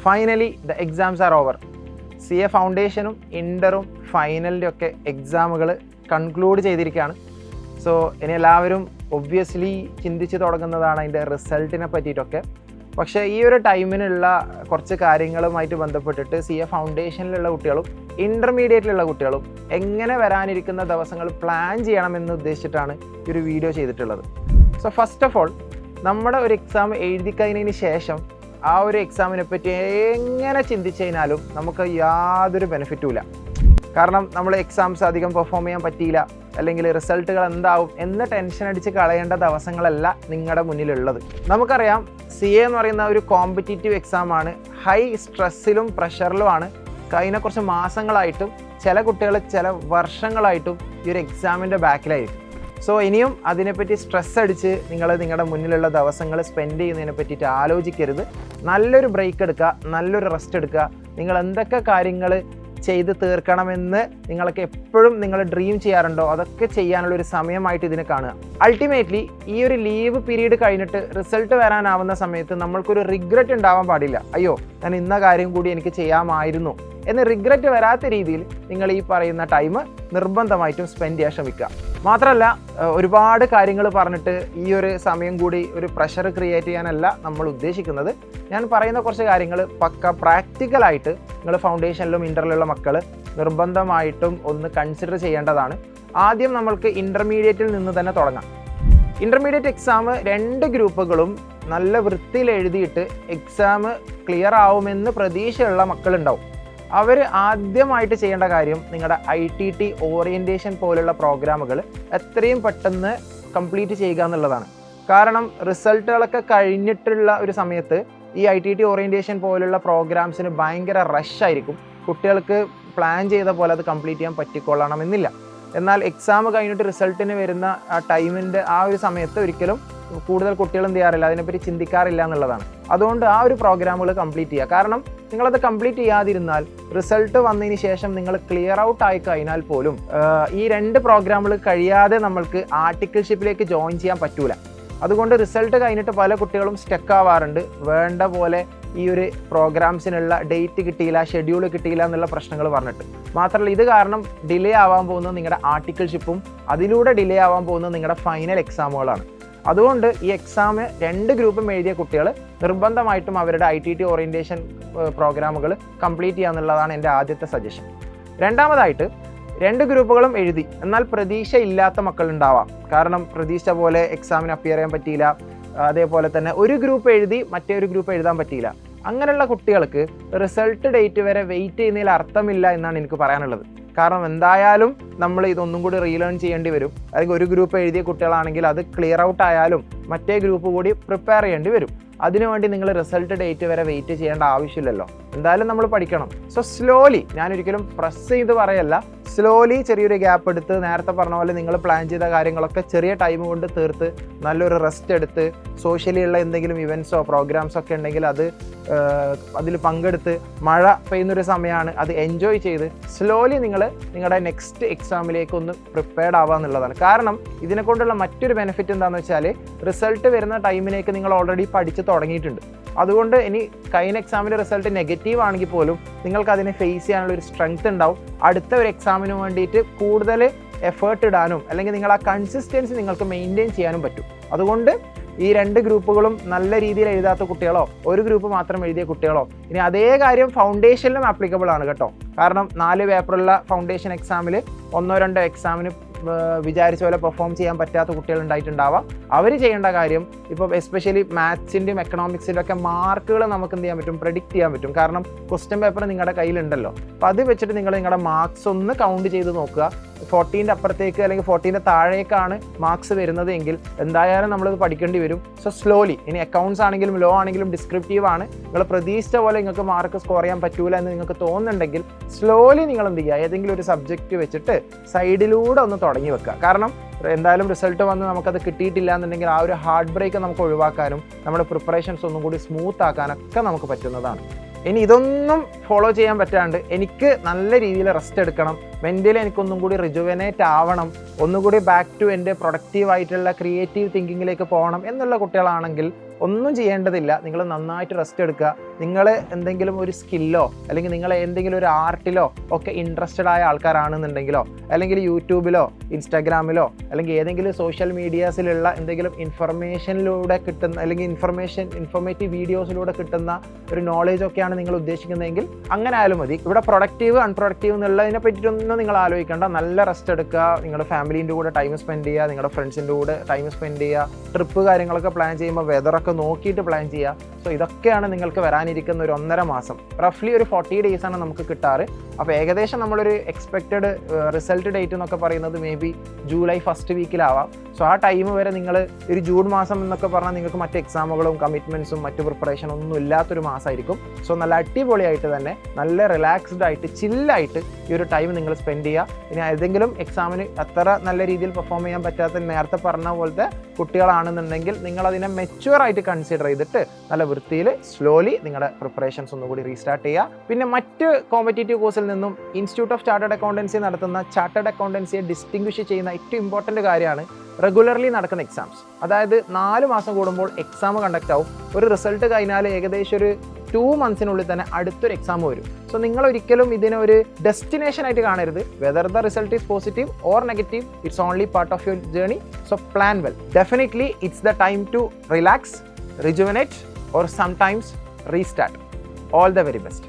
Finally the exams R over. CA ഫൗണ്ടേഷനും ഇൻ്ററും ഫൈനലിൻ്റെ ഒക്കെ എക്സാമുകൾ conclude ചെയ്തിരിക്കുകയാണ്. So ഇനി എല്ലാവരും ഒബ്വിയസ്ലി ചിന്തിച്ച് തുടങ്ങുന്നതാണ് അതിൻ്റെ റിസൾട്ടിനെ പറ്റിയിട്ടൊക്കെ. പക്ഷേ ഈ ഒരു ടൈമിനുള്ള കുറച്ച് കാര്യങ്ങളുമായിട്ട് ബന്ധപ്പെട്ടിട്ട് CA ഫൗണ്ടേഷനിലുള്ള കുട്ടികളും ഇൻ്റർമീഡിയറ്റിലുള്ള കുട്ടികളും എങ്ങനെ വരാനിരിക്കുന്ന ദിവസങ്ങൾ പ്ലാൻ ചെയ്യണമെന്ന് ഉദ്ദേശിച്ചിട്ടാണ് ഈ ഒരു വീഡിയോ ചെയ്തിട്ടുള്ളത്. സോ ഫസ്റ്റ് ഓഫ് ഓൾ, നമ്മുടെ ഒരു എക്സാം എഴുതി കഴിഞ്ഞതിന് ശേഷം ആ ഒരു എക്സാമിനെ പറ്റി എങ്ങനെ ചിന്തിച്ചു കഴിഞ്ഞാലും നമുക്ക് യാതൊരു ബെനിഫിറ്റും ഇല്ല. കാരണം നമ്മൾ എക്സാംസ് അധികം പെർഫോം ചെയ്യാൻ പറ്റിയില്ല, അല്ലെങ്കിൽ റിസൾട്ടുകൾ എന്താവും എന്ന് ടെൻഷൻ അടിച്ച് കളയേണ്ട ദിവസങ്ങളല്ല നിങ്ങളുടെ മുന്നിലുള്ളത്. നമുക്കറിയാം CA എന്ന് പറയുന്ന ഒരു കോമ്പറ്റീറ്റീവ് എക്സാമാണ്. ഹൈ സ്ട്രെസ്സിലും പ്രഷറിലുമാണ് കഴിഞ്ഞ കുറച്ച് മാസങ്ങളായിട്ടും ചില കുട്ടികൾ ചില വർഷങ്ങളായിട്ടും ഈ ഒരു എക്സാമിൻ്റെ ബാക്കിലായിരിക്കും. സോ ഇനിയും അതിനെപ്പറ്റി സ്ട്രെസ് അടിച്ച് നിങ്ങളുടെ മുന്നിലുള്ള ദിവസങ്ങൾ സ്പെൻഡ് ചെയ്യുന്നതിനെ പറ്റിയിട്ട് ആലോചിക്കരുത്. നല്ലൊരു ബ്രേക്ക് എടുക്കുക, നല്ലൊരു റെസ്റ്റ് എടുക്കുക. നിങ്ങൾ എന്തൊക്കെ കാര്യങ്ങൾ ചെയ്ത് തീർക്കണമെന്ന് നിങ്ങൾക്ക് എപ്പോഴും നിങ്ങൾ ഡ്രീം ചെയ്യാറുണ്ടോ അതൊക്കെ ചെയ്യാനുള്ളൊരു സമയമായിട്ട് ഇതിനെ കാണുക. അൾട്ടിമേറ്റ്ലി ഈ ഒരു ലീവ് പീരീഡ് കഴിഞ്ഞിട്ട് റിസൾട്ട് വരാനാവുന്ന സമയത്ത് നമ്മൾക്കൊരു റിഗ്രറ്റ് ഉണ്ടാവാൻ പാടില്ല. അയ്യോ, ഞാൻ ഇന്ന കാര്യം കൂടി എനിക്ക് ചെയ്യാമായിരുന്നു എന്ന് റിഗ്രറ്റ് വരാത്ത രീതിയിൽ നിങ്ങൾ ഈ പറയുന്ന ടൈം നിർബന്ധമായിട്ടും സ്പെൻഡ് ചെയ്യാൻ ശ്രമിക്കുക. മാത്രമല്ല, ഒരുപാട് കാര്യങ്ങൾ പറഞ്ഞിട്ട് ഈ ഒരു സമയം കൂടി ഒരു പ്രഷർ ക്രിയേറ്റ് ചെയ്യാനല്ല നമ്മൾ ഉദ്ദേശിക്കുന്നത്. ഞാൻ പറയുന്ന കുറച്ച് കാര്യങ്ങൾ പക്ക പ്രാക്ടിക്കലായിട്ട് നിങ്ങൾ ഫൗണ്ടേഷനിലും ഇൻ്ററിലുള്ള മക്കൾ നിർബന്ധമായിട്ടും ഒന്ന് കൺസിഡർ ചെയ്യേണ്ടതാണ്. ആദ്യം നമ്മൾക്ക് ഇൻ്റർമീഡിയറ്റിൽ നിന്ന് തന്നെ തുടങ്ങാം. ഇൻ്റർമീഡിയറ്റ് എക്സാം 2 ഗ്രൂപ്പുകളും നല്ല വൃത്തിയിൽ എഴുതിയിട്ട് എക്സാം ക്ലിയർ ആവുമെന്ന് പ്രതീക്ഷയുള്ള മക്കളുണ്ടാവും. അവർ ആദ്യമായിട്ട് ചെയ്യേണ്ട കാര്യം നിങ്ങളുടെ ITT ഓറിയൻറ്റേഷൻ പോലുള്ള പ്രോഗ്രാമുകൾ എത്രയും പെട്ടെന്ന് കംപ്ലീറ്റ് ചെയ്യുക എന്നുള്ളതാണ്. കാരണം റിസൾട്ടുകളൊക്കെ കഴിഞ്ഞിട്ടുള്ള ഒരു സമയത്ത് ഈ ITT ഓറിയൻറ്റേഷൻ പോലുള്ള പ്രോഗ്രാംസിന് ഭയങ്കര റഷായിരിക്കും. കുട്ടികൾക്ക് പ്ലാൻ ചെയ്ത പോലെ അത് കംപ്ലീറ്റ് ചെയ്യാൻ പറ്റിക്കൊള്ളണമെന്നില്ല. എന്നാൽ എക്സാം കഴിഞ്ഞിട്ട് റിസൾട്ടിന് വരുന്ന ആ ടൈമിൻ്റെ ആ ഒരു സമയത്ത് ഒരിക്കലും കൂടുതൽ കുട്ടികൾ എന്ത് ചെയ്യാറില്ല, അതിനെപ്പറ്റി ചിന്തിക്കാറില്ല എന്നുള്ളതാണ്. അതുകൊണ്ട് ആ ഒരു പ്രോഗ്രാമുകൾ കംപ്ലീറ്റ് ചെയ്യുക. കാരണം നിങ്ങളത് കംപ്ലീറ്റ് ചെയ്യാതിരുന്നാൽ റിസൾട്ട് വന്നതിന് ശേഷം നിങ്ങൾ ക്ലിയർ ഔട്ട് ആയി കഴിഞ്ഞാൽ പോലും ഈ 2 പ്രോഗ്രാമുകൾ കഴിയാതെ നമ്മൾക്ക് ആർട്ടിക്കിൾഷിപ്പിലേക്ക് ജോയിൻ ചെയ്യാൻ പറ്റൂല. അതുകൊണ്ട് റിസൾട്ട് കഴിഞ്ഞിട്ട് പല കുട്ടികളും സ്റ്റക്ക് ആവാറുണ്ട്. വേണ്ട പോലെ ഈ ഒരു പ്രോഗ്രാംസിനുള്ള ഡേറ്റ് കിട്ടിയില്ല, ഷെഡ്യൂൾ കിട്ടിയില്ല എന്നുള്ള പ്രശ്നങ്ങൾ പറഞ്ഞിട്ട്. മാത്രമല്ല, ഇത് കാരണം ഡിലേ ആവാൻ പോകുന്നത് നിങ്ങളുടെ ആർട്ടിക്കിൾഷിപ്പും അതിലൂടെ ഡിലേ ആവാൻ പോകുന്നത് നിങ്ങളുടെ ഫൈനൽ എക്സാമുകളാണ്. അതുകൊണ്ട് ഈ എക്സാം 2 ഗ്രൂപ്പും എഴുതിയ കുട്ടികൾ നിർബന്ധമായിട്ടും അവരുടെ ITT ഓറിയൻറ്റേഷൻ പ്രോഗ്രാമുകൾ കംപ്ലീറ്റ് ചെയ്യുക എന്നുള്ളതാണ് എൻ്റെ ആദ്യത്തെ സജഷൻ. രണ്ടാമതായിട്ട്, 2 ഗ്രൂപ്പുകളും എഴുതി എന്നാൽ പ്രതീക്ഷ ഇല്ലാത്ത മക്കളുണ്ടാവാം. കാരണം പ്രതീക്ഷ പോലെ എക്സാമിന് അപ്പിയർ ചെയ്യാൻ പറ്റിയില്ല, അതേപോലെ തന്നെ ഒരു ഗ്രൂപ്പ് എഴുതി മറ്റേ ഒരു ഗ്രൂപ്പ് എഴുതാൻ പറ്റിയില്ല. അങ്ങനെയുള്ള കുട്ടികൾക്ക് റിസൾട്ട് ഡേറ്റ് വരെ വെയിറ്റ് ചെയ്യുന്നതിൽ അർത്ഥമില്ല എന്നാണ് എനിക്ക് പറയാനുള്ളത്. കാരണം എന്തായാലും നമ്മൾ ഇതൊന്നും കൂടി റീലേൺ ചെയ്യേണ്ടി വരും. അല്ലെങ്കിൽ ഒരു ഗ്രൂപ്പ് എഴുതിയ കുട്ടികളാണെങ്കിൽ അത് ക്ലിയർ ഔട്ട് ആയാലും മറ്റേ ഗ്രൂപ്പ് കൂടി പ്രിപ്പയർ ചെയ്യേണ്ടി വരും. അതിനുവേണ്ടി നിങ്ങൾ റിസൾട്ട് ഡേറ്റ് വരെ വെയിറ്റ് ചെയ്യേണ്ട ആവശ്യമില്ലല്ലോ. എന്തായാലും നമ്മൾ പഠിക്കണം. സോ സ്ലോലി, ഞാനൊരിക്കലും പ്രസ് ചെയ്ത് പറയല്ല, സ്ലോലി ചെറിയൊരു ഗ്യാപ്പ് എടുത്ത് നേരത്തെ പറഞ്ഞ പോലെ നിങ്ങൾ പ്ലാൻ ചെയ്ത കാര്യങ്ങളൊക്കെ ചെറിയ ടൈം കൊണ്ട് തീർത്ത് നല്ലൊരു റെസ്റ്റ് എടുത്ത് സോഷ്യലി ഉള്ള എന്തെങ്കിലും ഇവൻറ്റ്സോ പ്രോഗ്രാംസോ ഒക്കെ ഉണ്ടെങ്കിൽ അതിൽ പങ്കെടുത്ത് മഴ പെയ്യുന്നൊരു സമയമാണ്, അത് എൻജോയ് ചെയ്ത് സ്ലോലി നിങ്ങൾ നിങ്ങളുടെ നെക്സ്റ്റ് എക്സാമിലേക്ക് ഒന്ന് പ്രിപ്പയർഡ് ആവുക എന്നുള്ളതാണ്. കാരണം ഇതിനെക്കൊണ്ടുള്ള മറ്റൊരു ബെനിഫിറ്റ് എന്താണെന്ന് വെച്ചാൽ റിസൾട്ട് വരുന്ന ടൈമിലേക്ക് നിങ്ങൾ ഓൾറെഡി പഠിച്ച് തുടങ്ങിയിട്ടുണ്ട്. അതുകൊണ്ട് ഇനി കഴിഞ്ഞ എക്സാമിൻ്റെ റിസൾട്ട് നെഗറ്റീവ് ആണെങ്കിൽ പോലും നിങ്ങൾക്ക് അതിനെ ഫേസ് ചെയ്യാനുള്ള ഒരു സ്ട്രെങ്ത് ഉണ്ടാവും. അടുത്ത ഒരു എക്സാമിന് വേണ്ടിയിട്ട് കൂടുതൽ എഫേർട്ട് ഇടാനും അല്ലെങ്കിൽ നിങ്ങൾ ആ കൺസിസ്റ്റൻസി നിങ്ങൾക്ക് മെയിൻറ്റെയിൻ ചെയ്യാനും പറ്റും. അതുകൊണ്ട് ഈ 2 ഗ്രൂപ്പുകളും നല്ല രീതിയിൽ എഴുതാത്ത കുട്ടികളോ ഒരു ഗ്രൂപ്പ് മാത്രം എഴുതിയ കുട്ടികളോ, ഇനി അതേ കാര്യം ഫൗണ്ടേഷനിലും ആപ്ലിക്കബിൾ ആണ് കേട്ടോ. കാരണം 4 പേപ്പറുള്ള ഫൗണ്ടേഷൻ എക്സാമിൽ 1-2 എക്സാമിന് വിചാരിച്ച പോലെ പെർഫോം ചെയ്യാൻ പറ്റാത്ത കുട്ടികൾ ഉണ്ടായിട്ടുണ്ടാവാം. അവർ ചെയ്യേണ്ട കാര്യം, ഇപ്പോൾ എസ്പെഷ്യലി മാത്സിൻ്റെയും എക്കണോമിക്സിൻ്റെ ഒക്കെ മാർക്കുകൾ നമുക്ക് എന്ത് ചെയ്യാൻ പറ്റും, പ്രെഡിക്റ്റ് ചെയ്യാൻ പറ്റും. കാരണം ക്വസ്റ്റ്യൻ പേപ്പർ നിങ്ങളുടെ കയ്യിലുണ്ടല്ലോ. അപ്പോൾ അത് വെച്ചിട്ട് നിങ്ങൾ നിങ്ങളുടെ മാർക്സ് ഒന്ന് കൗണ്ട് ചെയ്ത് നോക്കുക. 40ൻ്റെ അപ്പുറത്തേക്ക് അല്ലെങ്കിൽ 40ൻ്റെ താഴേക്കാണ് മാർക്സ് വരുന്നത് എങ്കിൽ എന്തായാലും നമ്മളത് പഠിക്കേണ്ടി വരും. സോ സ്ലോലി, ഇനി അക്കൗണ്ട്സ് ആണെങ്കിലും ലോ ആണെങ്കിലും ഡിസ്ക്രിപ്റ്റീവ് ആണ്, നിങ്ങൾ പ്രതീക്ഷിച്ച പോലെ നിങ്ങൾക്ക് മാർക്ക് സ്കോർ ചെയ്യാൻ പറ്റൂല എന്ന് നിങ്ങൾക്ക് തോന്നുന്നുണ്ടെങ്കിൽ സ്ലോലി നിങ്ങൾ എന്ത് ചെയ്യുക, ഏതെങ്കിലും ഒരു സബ്ജക്റ്റ് വെച്ചിട്ട് സൈഡിലൂടെ ഒന്ന് തുടങ്ങി വെക്കുക. കാരണം എന്തായാലും റിസൾട്ട് വന്ന് നമുക്കത് കിട്ടിയിട്ടില്ല എന്നുണ്ടെങ്കിൽ ആ ഒരു ഹാർട്ട് ബ്രേക്ക് നമുക്ക് ഒഴിവാക്കാനും നമ്മുടെ പ്രിപ്പറേഷൻസ് ഒന്നും കൂടി സ്മൂത്ത് ആക്കാനൊക്കെ നമുക്ക് പറ്റുന്നതാണ്. ഇനി ഇതൊന്നും ഫോളോ ചെയ്യാൻ പറ്റാണ്ട് എനിക്ക് നല്ല രീതിയിൽ റെസ്റ്റ് എടുക്കണം, മെൻ്റലി എനിക്കൊന്നും കൂടി റിജുവനേറ്റ് ആവണം, ഒന്നുകൂടി ബാക്ക് ടു എൻ്റെ പ്രൊഡക്റ്റീവായിട്ടുള്ള ക്രിയേറ്റീവ് തിങ്കിങ്ങിലേക്ക് പോകണം എന്നുള്ള കുട്ടികളാണെങ്കിൽ ഒന്നും ചെയ്യേണ്ടതില്ല. നിങ്ങൾ നന്നായിട്ട് റെസ്റ്റ് എടുക്കുക. നിങ്ങൾ എന്തെങ്കിലും ഒരു സ്കില്ലോ അല്ലെങ്കിൽ നിങ്ങൾ എന്തെങ്കിലും ഒരു ആർട്ടിലോ ഒക്കെ ഇൻട്രസ്റ്റഡ് ആയ ആൾക്കാരാണെന്നുണ്ടെങ്കിലോ അല്ലെങ്കിൽ യൂട്യൂബിലോ ഇൻസ്റ്റാഗ്രാമിലോ അല്ലെങ്കിൽ ഏതെങ്കിലും സോഷ്യൽ മീഡിയാസിലുള്ള എന്തെങ്കിലും ഇൻഫർമേഷനിലൂടെ കിട്ടുന്ന അല്ലെങ്കിൽ ഇൻഫോർമേറ്റീവ് വീഡിയോസിലൂടെ കിട്ടുന്ന ഒരു നോളേജ് ഒക്കെയാണ് നിങ്ങൾ ഉദ്ദേശിക്കുന്നതെങ്കിൽ അങ്ങനെ ആയാലും മതി. ഇവിടെ പ്രൊഡക്റ്റീവ് അൺപ്രൊഡക്റ്റീവ് എന്നുള്ളതിനെ പറ്റിയിട്ടൊന്നും നിങ്ങൾ ആലോചിക്കേണ്ട. നല്ല റെസ്റ്റ് എടുക്കുക, നിങ്ങളുടെ ഫാമിലീൻ്റെ കൂടെ ടൈം സ്പെൻഡ് ചെയ്യുക, നിങ്ങളുടെ ഫ്രണ്ട്സിൻ്റെ കൂടെ ടൈം സ്പെൻഡ് ചെയ്യുക, ട്രിപ്പ് കാര്യങ്ങളൊക്കെ പ്ലാൻ ചെയ്യുമ്പോൾ വെതറൊക്കെ നോക്കിയിട്ട് പ്ലാൻ ചെയ്യുക. സോ ഇതൊക്കെയാണ് നിങ്ങൾക്ക് വരാനിരിക്കുന്ന ഒരു 1.5 മാസം. റഫ്ലി ഒരു 40 days ആണ് നമുക്ക് കിട്ടാറ്. അപ്പോൾ ഏകദേശം നമ്മളൊരു എക്സ്പെക്റ്റഡ് റിസൾട്ട് ഡേറ്റ് എന്നൊക്കെ പറയുന്നത് മേ ബി ജൂലൈ ഫസ്റ്റ് വീക്കിലാവാം. സോ ആ ടൈം വരെ നിങ്ങൾ ഒരു ജൂൺ മാസം എന്നൊക്കെ പറഞ്ഞാൽ നിങ്ങൾക്ക് മറ്റ് എക്സാമുകളും കമ്മിറ്റ്മെൻറ്റ്സും മറ്റ് പ്രിപ്പറേഷനും ഒന്നും ഇല്ലാത്തൊരു മാസമായിരിക്കും. സോ നല്ല അടിപൊളിയായിട്ട് തന്നെ നല്ല റിലാക്സ്ഡ് ആയിട്ട് ചില്ലായിട്ട് ഈ ഒരു ടൈം നിങ്ങൾ സ്പെൻഡ് ചെയ്യുക. ഇനി ഏതെങ്കിലും എക്സാമിന് അത്ര നല്ല രീതിയിൽ പെർഫോം ചെയ്യാൻ പറ്റാത്ത നേരത്തെ പറഞ്ഞ പോലത്തെ കുട്ടികളാണെന്നുണ്ടെങ്കിൽ നിങ്ങളതിനെ മെച്യൂറായിട്ട് കൺസിഡർ ചെയ്തിട്ട് നല്ല വൃത്തിയിൽ സ്ലോലി നിങ്ങളുടെ പ്രിപ്പറേഷൻസ് ഒന്നുകൂടി റീസ്റ്റാർട്ട് ചെയ്യുക. പിന്നെ മറ്റ് കോമ്പറ്റേറ്റീവ് കോഴ്സിൽ നിന്നും ഇൻസ്റ്റിറ്റ്യൂട്ട് ഓഫ് ചാർട്ടേഡ് അക്കൗണ്ടൻസി നടത്തുന്ന ചാർട്ടേഡ് അക്കൗണ്ടൻസിയെ ഡിസ്റ്റിങ്വിഷ് ചെയ്യുന്ന ഏറ്റവും ഇമ്പോർട്ടൻറ്റ് കാര്യമാണ് റെഗുലർലി നടക്കുന്ന എക്സാംസ്. അതായത് 4 മാസം കൂടുമ്പോൾ എക്സാം കണ്ടക്ട് ആവും. ഒരു റിസൾട്ട് കഴിഞ്ഞാൽ ഏകദേശം ഒരു 2 months തന്നെ അടുത്തൊരു എക്സാം വരും. സോ നിങ്ങൾ ഒരിക്കലും ഇതിനെ ഒരു ഡെസ്റ്റിനേഷൻ ആയിട്ട് കാണരുത്. Whether the result is positive or negative, it's only part of your journey. So plan well. Definitely it's the time to relax, rejuvenate or sometimes restart. All the very best.